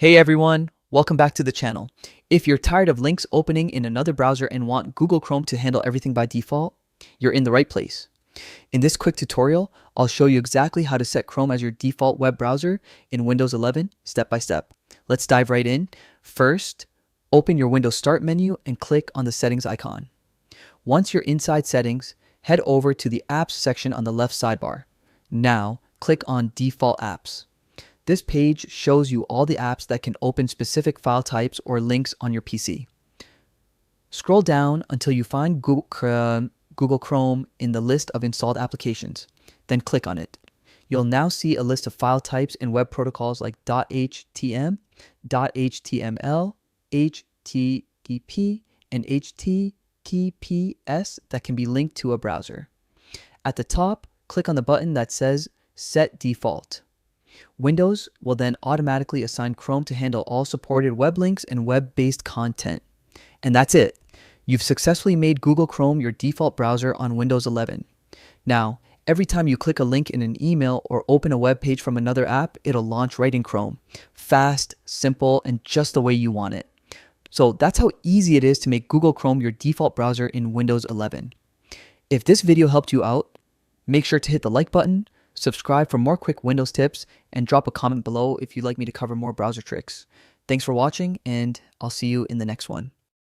Hey everyone, welcome back to the channel. If you're tired of links opening in another browser and want Google Chrome to handle everything by default, you're in the right place. In this quick tutorial, I'll show you exactly how to set Chrome as your default web browser in Windows 11 step by step. Let's dive right in. First, open your Windows Start menu and click on the settings icon. Once you're inside settings, head over to the apps section on the left sidebar. Now, click on default apps. This page shows you all the apps that can open specific file types or links on your PC. Scroll down until you find Google Chrome in the list of installed applications. Then click on it. You'll now see a list of file types and web protocols like .htm, .html, HTTP, and HTTPS that can be linked to a browser. At the top, click on the button that says Set Default. Windows will then automatically assign Chrome to handle all supported web links and web-based content. And that's it. You've successfully made Google Chrome your default browser on Windows 11. Now, every time you click a link in an email or open a web page from another app, it'll launch right in Chrome. Fast, simple, and just the way you want it. So that's how easy it is to make Google Chrome your default browser in Windows 11. If this video helped you out, make sure to hit the like button, subscribe for more quick Windows tips, and drop a comment below if you'd like me to cover more browser tricks. Thanks for watching, and I'll see you in the next one.